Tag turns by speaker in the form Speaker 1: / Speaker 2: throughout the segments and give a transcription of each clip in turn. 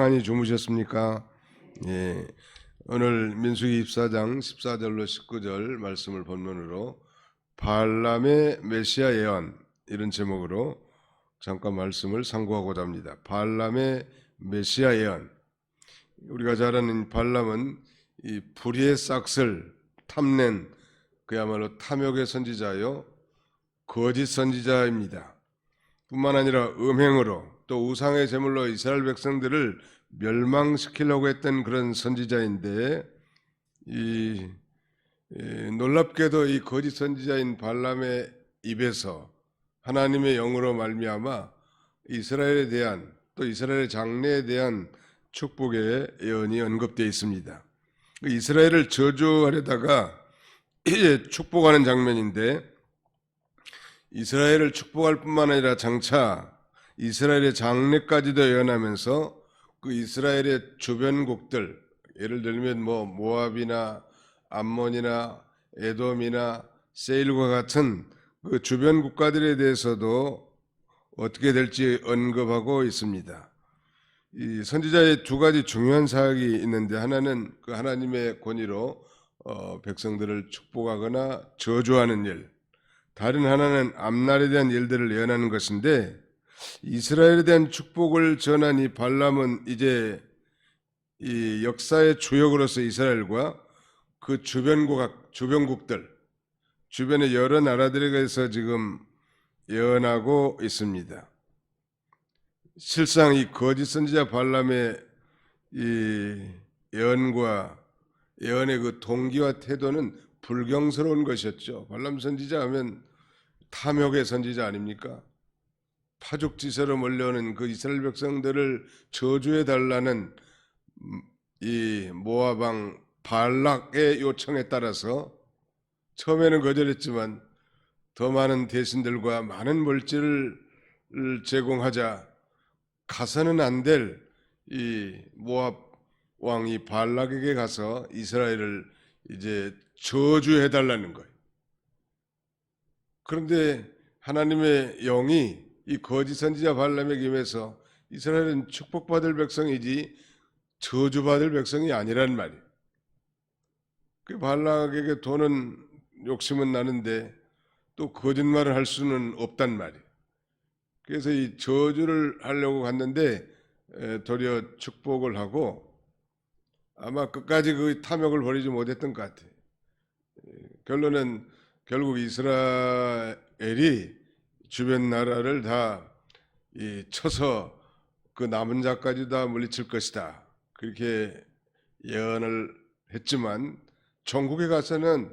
Speaker 1: 평안히 주무셨습니까? 예. 오늘 민수기 24장 14절로 19절 말씀을 본문으로 발람의 메시아 예언, 이런 제목으로 잠깐 말씀을 상고하고자 합니다. 발람의 메시아 예언. 우리가 잘 아는 발람은 이 불의의 싹을 탐낸 그야말로 탐욕의 선지자요, 거짓 선지자입니다. 뿐만 아니라 음행으로 또 우상의 제물로 이스라엘 백성들을 멸망시키려고 했던 그런 선지자인데, 놀랍게도 이 거짓 선지자인 발람의 입에서 하나님의 영으로 말미암아 이스라엘에 대한, 또 이스라엘의 장래에 대한 축복의 예언이 언급되어 있습니다. 이스라엘을 저주하려다가 이제 축복하는 장면인데, 이스라엘을 축복할 뿐만 아니라 장차 이스라엘의 장래까지도 예언하면서 그 이스라엘의 주변국들, 예를 들면 모압이나 암몬이나 에돔이나 세일과 같은 그 주변 국가들에 대해서도 어떻게 될지 언급하고 있습니다. 이 선지자의 두 가지 중요한 사역이 있는데, 하나는 그 하나님의 권위로 백성들을 축복하거나 저주하는 일, 다른 하나는 앞날에 대한 일들을 예언하는 것인데, 이스라엘에 대한 축복을 전한 이 발람은 이제 이 역사의 주역으로서 이스라엘과 그 주변국들, 주변의 여러 나라들에 대해서 지금 예언하고 있습니다. 실상 이 거짓 선지자 발람의 이 예언과 예언의 그 동기와 태도는 불경스러운 것이었죠. 발람 선지자 하면 탐욕의 선지자 아닙니까? 파죽지세로 몰려오는 그 이스라엘 백성들을 저주해 달라는 이 모압 왕 발락의 요청에 따라서 처음에는 거절했지만 더 많은 대신들과 많은 물질을 제공하자 가서는 안 될 이 모압 왕이 발락에게 가서 이스라엘을 이제 저주해 달라는 거예요. 그런데 하나님의 영이 이 거짓 선지자 발람에게 임해서 이스라엘은 축복받을 백성이지 저주받을 백성이 아니란 말이에요. 그 발락에게 돈은 욕심은 나는데 또 거짓말을 할 수는 없단 말이에요. 그래서 이 저주를 하려고 갔는데 도리어 축복을 하고, 아마 끝까지 그 탐욕을 버리지 못했던 것 같아요. 결론은 결국 이스라엘이 주변 나라를 다 쳐서 그 남은 자까지 다 물리칠 것이다, 그렇게 예언을 했지만, 종국에 가서는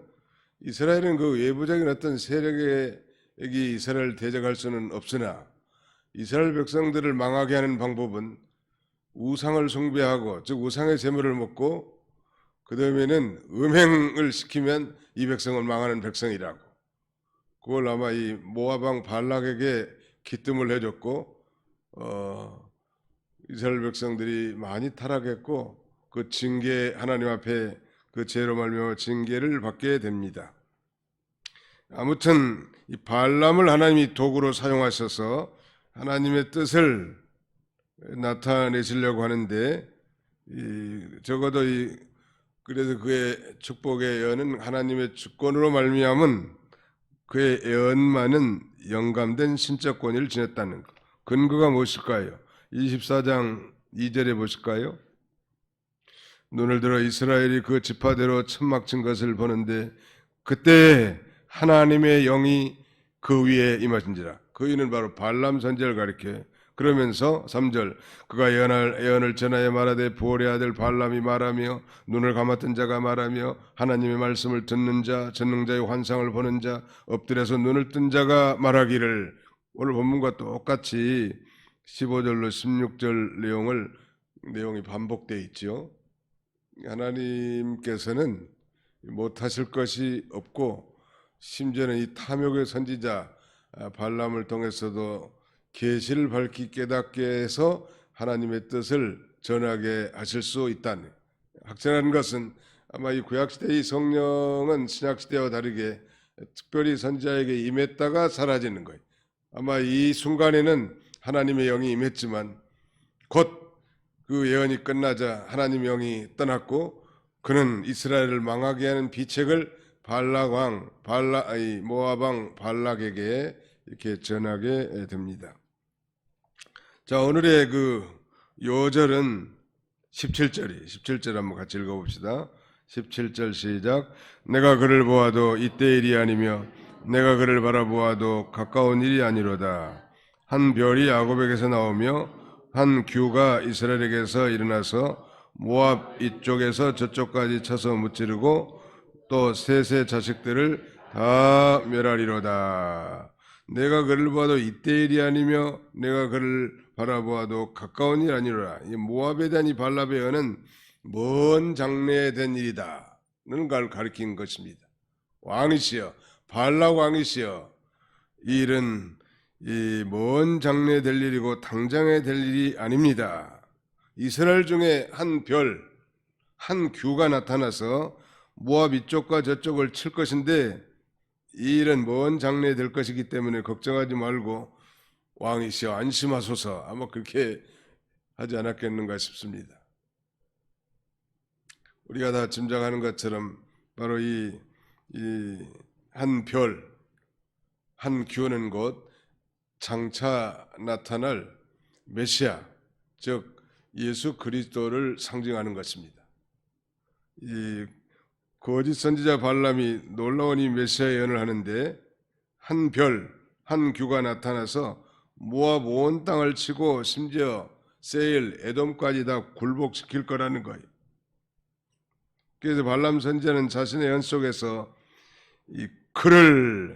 Speaker 1: 이스라엘은 그 외부적인 어떤 세력에게 이스라엘을 대적할 수는 없으나, 이스라엘 백성들을 망하게 하는 방법은 우상을 숭배하고, 즉 우상의 제물을 먹고 그 다음에는 음행을 시키면 이 백성은 망하는 백성이라고, 그걸 아마 이 모압 왕 발락에게 기뜸을 해줬고, 이스라엘 백성들이 많이 타락했고 그 징계, 하나님 앞에 그 죄로 말미암아 징계를 받게 됩니다. 아무튼 이 발람을 하나님이 도구로 사용하셔서 하나님의 뜻을 나타내시려고 하는데, 적어도 그래서 그의 축복의 예언은 하나님의 주권으로 말미암은 그의 예언만은 영감된 신적 권위를 지녔다는 것. 근거가 무엇일까요? 24장 2절에 보실까요? 눈을 들어 이스라엘이 그 지파대로 천막 친 것을 보는데 그때 하나님의 영이 그 위에 임하신지라. 그 이는 바로 발람 선지자를 가리켜. 그러면서 3절, 그가 예언을 전하여 말하되 보올의 아들 발람이 말하며 눈을 감았던 자가 말하며 하나님의 말씀을 듣는 자, 전능자의 환상을 보는 자, 엎드려서 눈을 뜬 자가 말하기를. 오늘 본문과 똑같이 15절로 16절 내용이 반복되어 있죠. 하나님께서는 못하실 것이 없고, 심지어는 이 탐욕의 선지자 발람을 통해서도 계시를 밝히 깨닫게 해서 하나님의 뜻을 전하게 하실 수 있다는, 확정한 것은 아마 이 구약시대의 성령은 신약시대와 다르게 특별히 선지자에게 임했다가 사라지는 거예요. 아마 이 순간에는 하나님의 영이 임했지만 곧 그 예언이 끝나자 하나님 영이 떠났고 그는 이스라엘을 망하게 하는 비책을 모압 왕 발락에게 이렇게 전하게 됩니다. 자, 오늘의 그 요절은 17절 한번 같이 읽어봅시다. 17절 시작. 내가 그를 보아도 이때 일이 아니며 내가 그를 바라보아도 가까운 일이 아니로다. 한 별이 야곱에게서 나오며 한 규가 이스라엘에게서 일어나서 모압 이쪽에서 저쪽까지 쳐서 무찌르고 또 셋의 자식들을 다 멸하리로다. 내가 그를 봐도 이때 일이 아니며 내가 그를 바라보아도 가까운 일 아니로라. 이 모압에 대한 이 발람의 예언은 먼 장래에 된 일이다 는 걸 가리킨 것입니다. 왕이시여, 발락 왕이시여, 이 일은 이 먼 장래에 될 일이고 당장에 될 일이 아닙니다. 이스라엘 중에 한 별, 한 규가 나타나서 모압 이쪽과 저쪽을 칠 것인데 이 일은 먼 장래에 될 것이기 때문에 걱정하지 말고 왕이시여 안심하소서, 아마 그렇게 하지 않았겠는가 싶습니다. 우리가 다 짐작하는 것처럼 바로 이 한 별, 한 규는 곧 장차 나타날 메시아, 즉 예수 그리스도를 상징하는 것입니다. 이 거짓 선지자 발람이 놀라운 이 메시아 예언을 하는데 한 별, 한 규가 나타나서 모압 온 땅을 치고 심지어 세일, 에돔까지 다 굴복시킬 거라는 거예요. 그래서 발람 선지자는 자신의 예언 속에서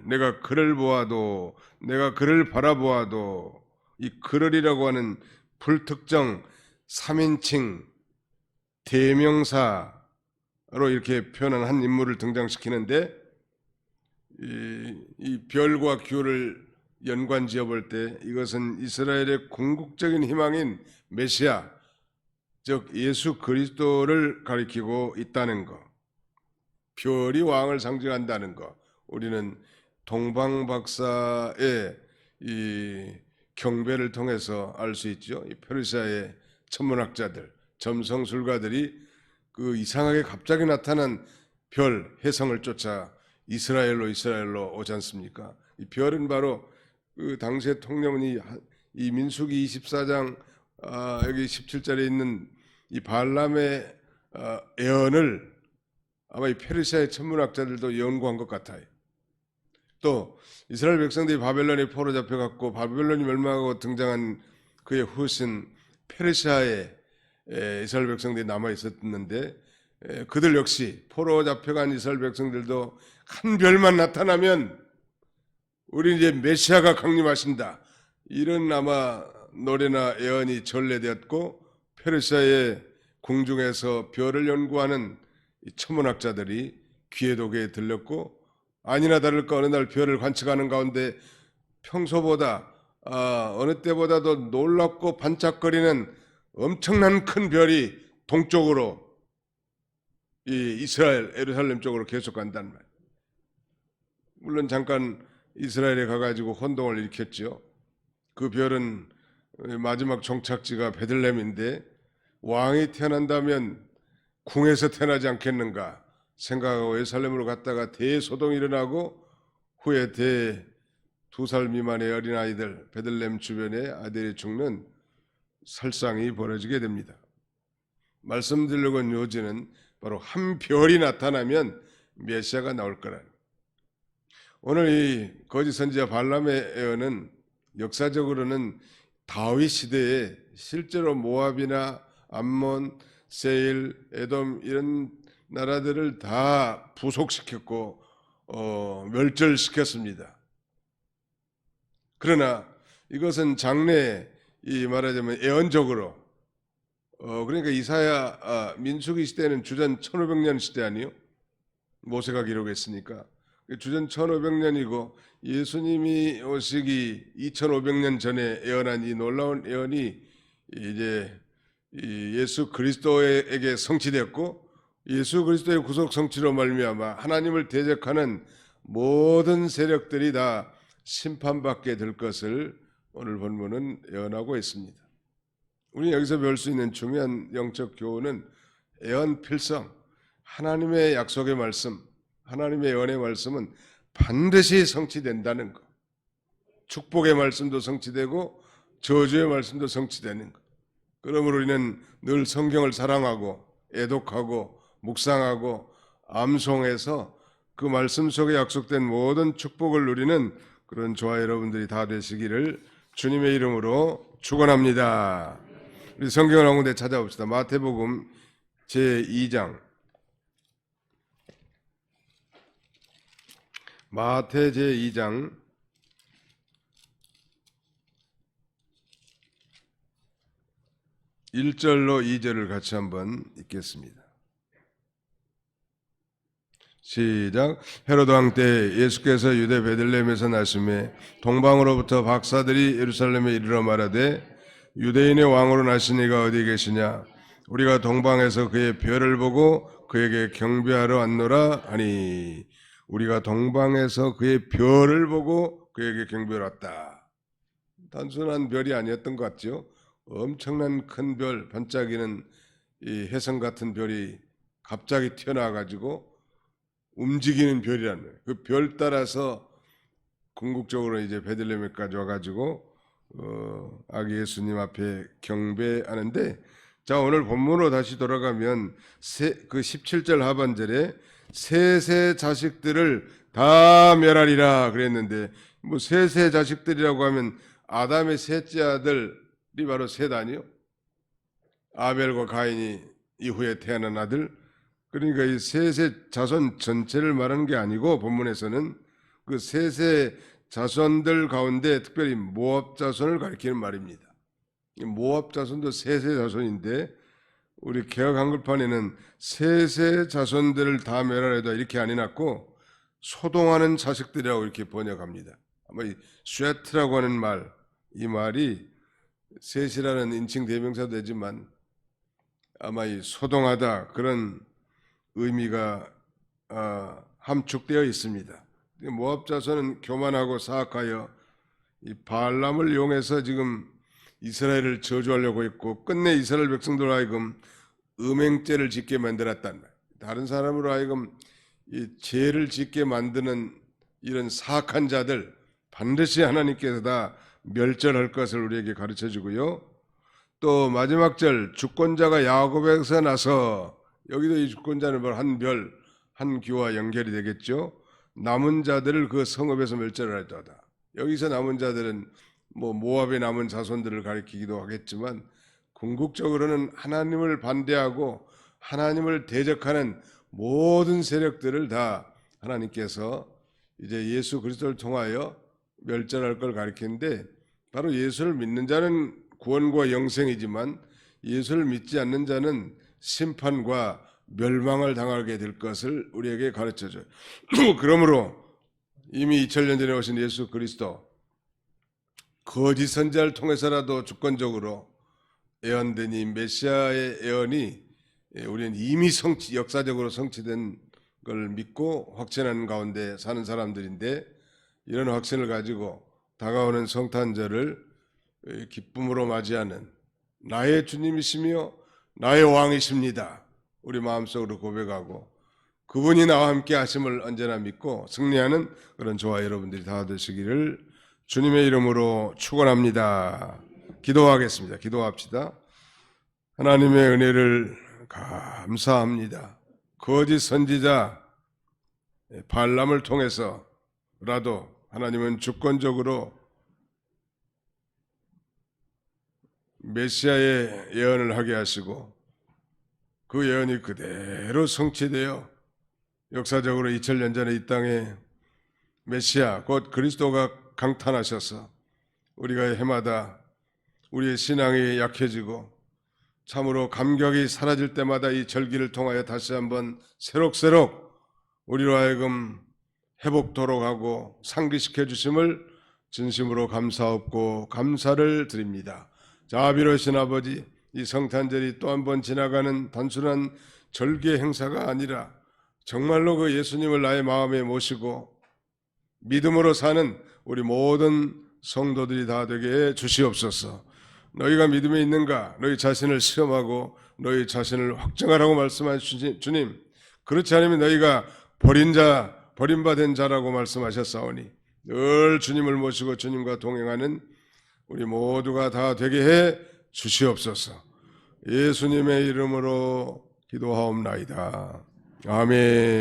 Speaker 1: 내가 그를 보아도, 내가 그를 바라보아도, 이 그를이라고 하는 불특정 3인칭 대명사로 이렇게 표현한 한 인물을 등장시키는데 이 별과 규를 연관지어 볼 때 이것은 이스라엘의 궁극적인 희망인 메시아, 즉 예수 그리스도를 가리키고 있다는 것, 별이 왕을 상징한다는 것, 우리는 동방박사의 이 경배를 통해서 알 수 있죠. 이 페르시아의 천문학자들, 점성술가들이 그 이상하게 갑자기 나타난 별, 혜성을 쫓아 이스라엘로 오지 않습니까? 이 별은 바로 그 당시의 통념은 이 민수기 24장 여기 17절에 있는 이 발람의 예언을 아마 이 페르시아의 천문학자들도 연구한 것 같아요. 또 이스라엘 백성들이 바벨론에 포로 잡혀갔고 바벨론이 멸망하고 등장한 그의 후신 페르시아에 이스라엘 백성들이 남아 있었는데 그들 역시 포로 잡혀간 이스라엘 백성들도 한 별만 나타나면 우리 이제 메시아가 강림하신다, 이런 아마 노래나 예언이 전래되었고 페르시아의 궁중에서 별을 연구하는 천문학자들이 귀에 독에 들렸고 아니나 다를까 어느 날 별을 관측하는 가운데 평소보다 어느 때보다도 놀랍고 반짝거리는 엄청난 큰 별이 동쪽으로 이 이스라엘 예루살렘 쪽으로 계속 간단 말이에요. 물론 잠깐 이스라엘에 가가지고 혼동을 일으켰죠. 그 별은 마지막 종착지가 베들레헴인데 왕이 태어난다면 궁에서 태어나지 않겠는가 생각하고 예루살렘으로 갔다가 대소동이 일어나고 후에 2살 미만의 어린아이들 베들레헴 주변에 아들이 죽는 설상이 벌어지게 됩니다. 말씀드리려고 한 요지는 바로 한 별이 나타나면 메시아가 나올 거라는. 오늘 이 거짓 선지자 발람의 예언은 역사적으로는 다윗 시대에 실제로 모압이나 암몬, 세일, 에돔 이런 나라들을 다 부속시켰고 멸절시켰습니다. 그러나 이것은 장래에 말하자면 예언적으로 그러니까 이사야 민수기 시대는 주전 1500년 시대 아니요? 모세가 기록했으니까 주전 1500년이고 예수님이 오시기 2500년 전에 예언한 이 놀라운 예언이 이제 예수 그리스도에게 성취됐고 예수 그리스도의 구속 성취로 말미암아 하나님을 대적하는 모든 세력들이 다 심판받게 될 것을 오늘 본문은 예언하고 있습니다. 우리 여기서 배울 수 있는 중요한 영적 교훈은 애언필성, 하나님의 약속의 말씀, 하나님의 예언의 말씀은 반드시 성취된다는 것. 축복의 말씀도 성취되고 저주의 말씀도 성취되는 것. 그러므로 우리는 늘 성경을 사랑하고 애독하고 묵상하고 암송해서 그 말씀 속에 약속된 모든 축복을 누리는 그런 저와 여러분들이 다 되시기를 주님의 이름으로 축원합니다. 우리 성경을 한 군데 찾아봅시다. 마태복음 제2장. 마태 제2장 1절로 2절을 같이 한번 읽겠습니다. 시작. 헤로드 왕 때 예수께서 유대 베들레헴에서 나심에 동방으로부터 박사들이 예루살렘에 이르러 말하되 유대인의 왕으로 나신 이가 어디 계시냐? 우리가 동방에서 그의 별을 보고 그에게 경배하러 왔노라 하니, 우리가 동방에서 그의 별을 보고 그에게 경배하러 왔다. 단순한 별이 아니었던 것 같죠? 엄청난 큰 별, 반짝이는 이 혜성 같은 별이 갑자기 튀어나와가지고 움직이는 별이라는 거예요. 그 별 따라서 궁극적으로 이제 베들레헴까지 와가지고 아기 예수님 앞에 경배하는데, 자, 오늘 본문으로 다시 돌아가면 그 17절 하반절에 셋의 자식들을 다 멸하리라 그랬는데, 뭐 셋의 자식들이라고 하면 아담의 셋째 아들이 바로 셋 아니요? 아벨과 가인이 이후에 태어난 아들. 그러니까 이 셋의 자손 전체를 말하는 게 아니고, 본문에서는 그 셋의 자손들 가운데 특별히 모압 자손을 가리키는 말입니다. 모압 자손도 셋의 자손인데, 우리 개역 한글판에는 셋의 자손들을 다 멸하려다 이렇게 안 해놨고 소동하는 자식들이라고 이렇게 번역합니다. 아마 이 쉐트라고 하는 말, 이 말이 셋이라는 인칭 대명사도 되지만 아마 이 소동하다 그런 의미가 함축되어 있습니다. 모압 자손은 교만하고 사악하여 이 발람을 이용해서 지금 이스라엘을 저주하려고 했고, 끝내 이스라엘 백성들 하여금 음행죄를 짓게 만들었단 말이에요. 다른 사람으로 하여금 이 죄를 짓게 만드는 이런 사악한 자들 반드시 하나님께서 다 멸절할 것을 우리에게 가르쳐주고요. 또 마지막 절 주권자가 야곱에서 나서, 여기도 이 주권자는 바로 한 별, 한 귀와 연결이 되겠죠. 남은 자들을 그 성읍에서 멸절할 자다. 여기서 남은 자들은 뭐 모압의 남은 자손들을 가리키기도 하겠지만, 궁극적으로는 하나님을 반대하고 하나님을 대적하는 모든 세력들을 다 하나님께서 이제 예수 그리스도를 통하여 멸절할 걸 가리키는데, 바로 예수를 믿는 자는 구원과 영생이지만 예수를 믿지 않는 자는 심판과 멸망을 당하게 될 것을 우리에게 가르쳐줘요. 그러므로 이미 2000년 전에 오신 예수 그리스도, 거짓 선지자를 통해서라도 주권적으로 예언된 이 메시아의 예언이 우리는 이미 역사적으로 성취된 걸 믿고 확신하는 가운데 사는 사람들인데, 이런 확신을 가지고 다가오는 성탄절을 기쁨으로 맞이하는 나의 주님이시며 나의 왕이십니다, 우리 마음속으로 고백하고 그분이 나와 함께 하심을 언제나 믿고 승리하는 그런 저와 여러분들이 다 되시기를 주님의 이름으로 축원합니다. 기도하겠습니다. 기도합시다. 하나님의 은혜를 감사합니다. 거짓 선지자 발람을 통해서라도 하나님은 주권적으로 메시아의 예언을 하게 하시고, 그 예언이 그대로 성취되어 역사적으로 2000년 전에 이 땅에 메시아 곧 그리스도가 강탄하셔서 우리가 해마다 우리의 신앙이 약해지고 참으로 감격이 사라질 때마다 이 절기를 통하여 다시 한번 새록새록 우리로 하여금 회복토록 하고 상기시켜 주심을 진심으로 감사하고 감사를 드립니다. 자비로우신 아버지, 이 성탄절이 또 한 번 지나가는 단순한 절기의 행사가 아니라 정말로 그 예수님을 나의 마음에 모시고 믿음으로 사는 우리 모든 성도들이 다 되게 해 주시옵소서. 너희가 믿음에 있는가? 너희 자신을 시험하고 너희 자신을 확정하라고 말씀하신 주님. 그렇지 않으면 너희가 버림받은 자라고 말씀하셨사오니 늘 주님을 모시고 주님과 동행하는 우리 모두가 다 되게 해 주시옵소서. 예수님의 이름으로 기도하옵나이다. 아멘.